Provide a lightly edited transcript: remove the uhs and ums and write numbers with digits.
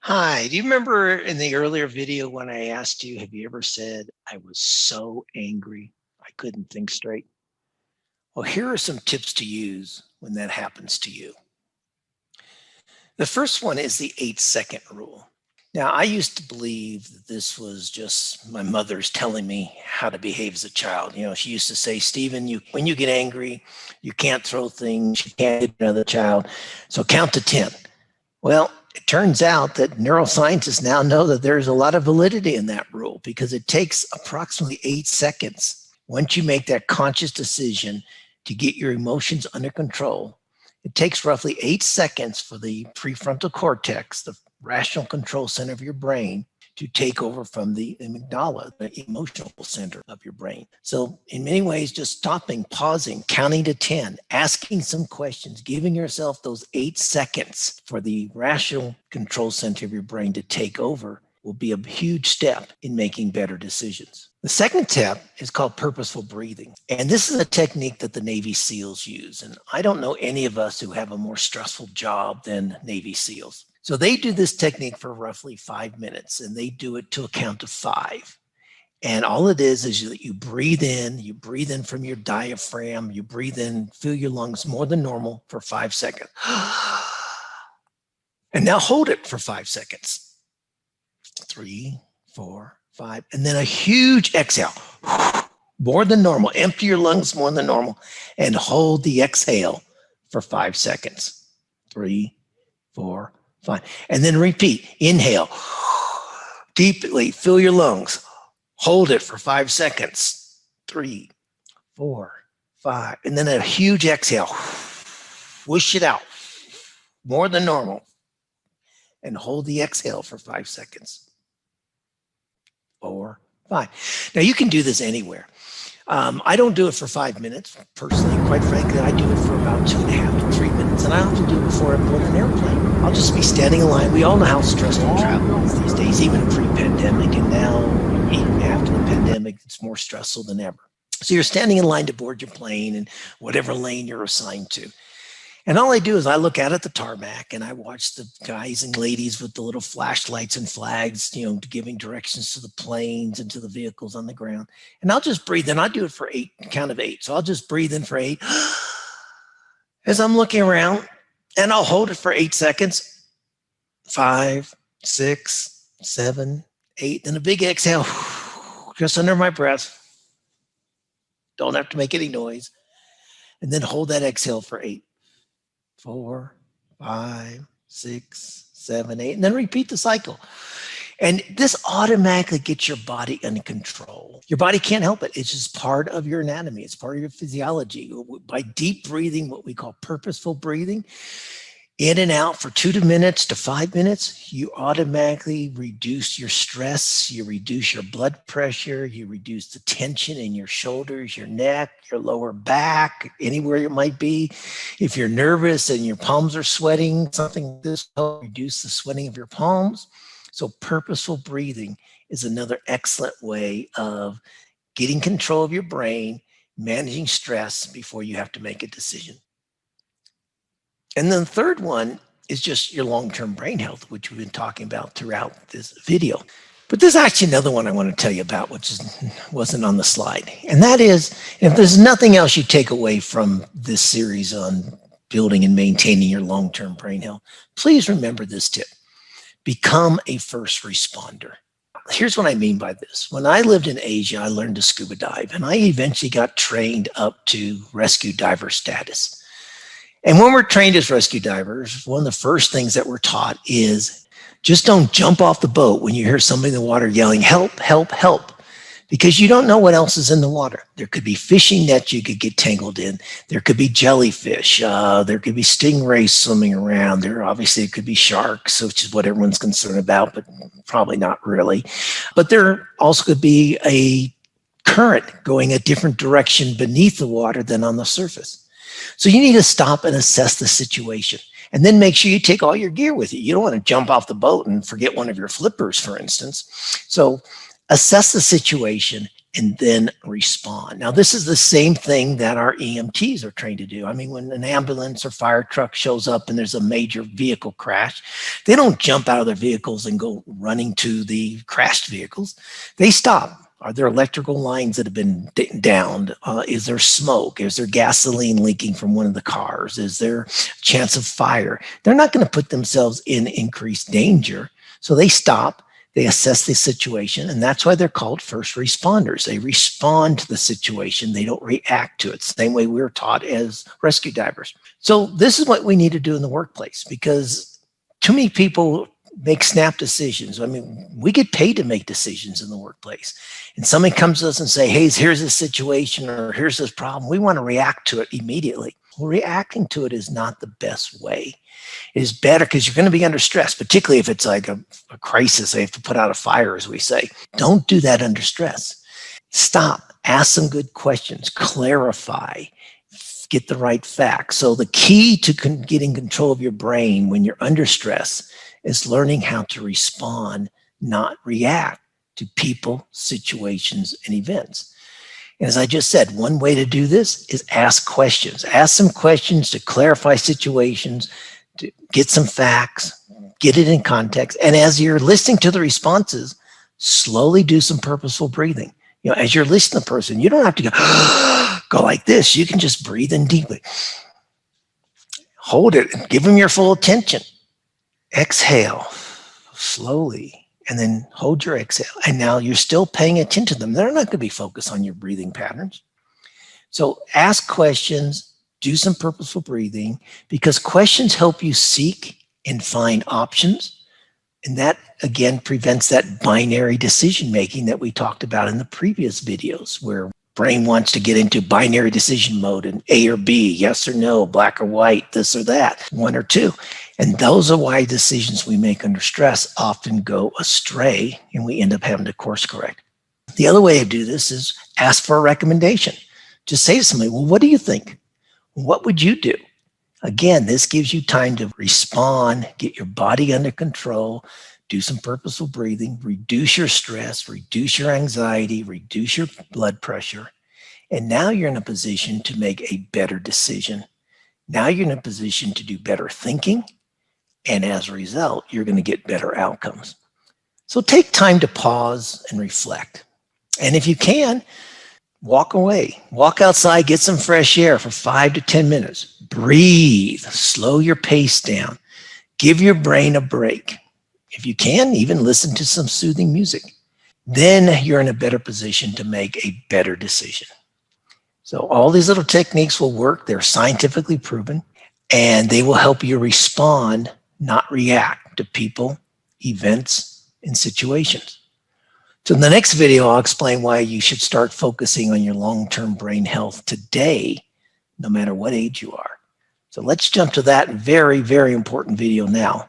Hi, do you remember in the earlier video when I asked you, have you ever said, I was so angry I couldn't think straight? Well, here are some tips to use when that happens to you. The first one is the 8-second rule. Now, I used to believe that this was just my mother's telling me how to behave as a child. You know, she used to say, Stephen, when you get angry, you can't throw things, you can't hit another child. So count to 10. Well, it turns out that neuroscientists now know that there's a lot of validity in that rule because it takes approximately 8 seconds once you make that conscious decision to get your emotions under control. It takes roughly 8 seconds for the prefrontal cortex, the rational control center of your brain, to take over from the amygdala, the emotional center of your brain. So in many ways, just stopping, pausing, counting to 10, asking some questions, giving yourself those 8 seconds for the rational control center of your brain to take over will be a huge step in making better decisions. The second step is called purposeful breathing. And this is a technique that the Navy SEALs use. And I don't know any of us who have a more stressful job than Navy SEALs. So they do this technique for roughly 5 minutes, and they do it to a count of 5. And all it is that you breathe in from your diaphragm, you breathe in, fill your lungs more than normal for 5 seconds. And now hold it for 5 seconds. 3, 4, 5, and then a huge exhale, more than normal. Empty your lungs more than normal and hold the exhale for 5 seconds. 3, 4, 5, and then repeat. Inhale, deeply fill your lungs, hold it for 5 seconds. 3, 4, 5, and then a huge exhale. Whoosh it out more than normal and hold the exhale for 5 seconds. 4, 5. Now you can do this anywhere. I don't do it for 5 minutes personally. Quite frankly, I do it for about 2.5 to 3 minutes, and I often do it before I board an airplane. I'll just be standing in line. We all know how stressful travel is these days, even pre-pandemic, and now even after the pandemic, it's more stressful than ever. So you're standing in line to board your plane in whatever lane you're assigned to. And all I do is I look out at the tarmac and I watch the guys and ladies with the little flashlights and flags, giving directions to the planes and to the vehicles on the ground. And I'll just breathe in. I do it for 8, count of 8. So I'll just breathe in for 8 as I'm looking around, and I'll hold it for 8 seconds. 5, 6, 7, 8, then a big exhale, just under my breath. Don't have to make any noise. And then hold that exhale for 8. 4, 5, 6, 7, 8, and then repeat the cycle. And this automatically gets your body under control. Your body can't help it. It's just part of your anatomy. It's part of your physiology. By deep breathing, what we call purposeful breathing, in and out for 2 minutes to 5 minutes, you automatically reduce your stress, you reduce your blood pressure, you reduce the tension in your shoulders, your neck, your lower back, anywhere it might be. If you're nervous and your palms are sweating, something like this will reduce the sweating of your palms. So purposeful breathing is another excellent way of getting control of your brain, managing stress before you have to make a decision. And then the third one is just your long-term brain health, which we've been talking about throughout this video. But there's actually another one I want to tell you about, which wasn't on the slide. And that is, if there's nothing else you take away from this series on building and maintaining your long-term brain health, please remember this tip. Become a first responder. Here's what I mean by this. When I lived in Asia, I learned to scuba dive, and I eventually got trained up to rescue diver status. And when we're trained as rescue divers, one of the first things that we're taught is just don't jump off the boat when you hear somebody in the water yelling, help, help, help, because you don't know what else is in the water. There could be fishing nets you could get tangled in. There could be jellyfish. There could be stingrays swimming around. Obviously, it could be sharks, which is what everyone's concerned about, but probably not really. But there also could be a current going a different direction beneath the water than on the surface. So you need to stop and assess the situation, and then make sure you take all your gear with you. You don't want to jump off the boat and forget one of your flippers, for instance. So assess the situation and then respond. Now, this is the same thing that our EMTs are trained to do. I mean, when an ambulance or fire truck shows up and there's a major vehicle crash, they don't jump out of their vehicles and go running to the crashed vehicles. They stop. Are there electrical lines that have been downed? Is there smoke? Is there gasoline leaking from one of the cars? Is there a chance of fire? They're not going to put themselves in increased danger. So they stop, they assess the situation, and that's why they're called first responders. They respond to the situation. They don't react to it. Same way we were taught as rescue divers. So this is what we need to do in the workplace, because too many people make snap decisions. I mean, we get paid to make decisions in the workplace. And somebody comes to us and say, hey, here's this situation or here's this problem. We want to react to it immediately. Well, reacting to it is not the best way. It is better because you're going to be under stress, particularly if it's like a crisis. They have to put out a fire, as we say. Don't do that under stress. Stop. Ask some good questions. Clarify. Get the right facts. So the key to getting control of your brain when you're under stress is learning how to respond, not react to people, situations, and events. And as I just said, one way to do this is ask questions. Ask some questions to clarify situations, to get some facts, get it in context. And as you're listening to the responses, slowly do some purposeful breathing. You know, as you're listening to the person, you don't have to go like this. You can just breathe in deeply. Hold it and give them your full attention. Exhale slowly, and then hold your exhale. And now you're still paying attention to them. They're not going to be focused on your breathing patterns. So ask questions, do some purposeful breathing, because questions help you seek and find options. And that, again, prevents that binary decision-making that we talked about in the previous videos, where brain wants to get into binary decision mode and A or B, yes or no, black or white, this or that, one or two. And those are why decisions we make under stress often go astray and we end up having to course correct. The other way to do this is ask for a recommendation. Just say to somebody, well, what do you think? What would you do? Again, this gives you time to respond, get your body under control, do some purposeful breathing, reduce your stress, reduce your anxiety, reduce your blood pressure. And now you're in a position to make a better decision. Now you're in a position to do better thinking. And as a result, you're going to get better outcomes. So take time to pause and reflect. And if you can, walk away, walk outside, get some fresh air for 5 to 10 minutes. Breathe, slow your pace down, give your brain a break. If you can, even listen to some soothing music. Then you're in a better position to make a better decision. So all these little techniques will work. They're scientifically proven, and they will help you respond, not react to people, events, and situations. So in the next video, I'll explain why you should start focusing on your long-term brain health today, no matter what age you are. So let's jump to that very, very important video now.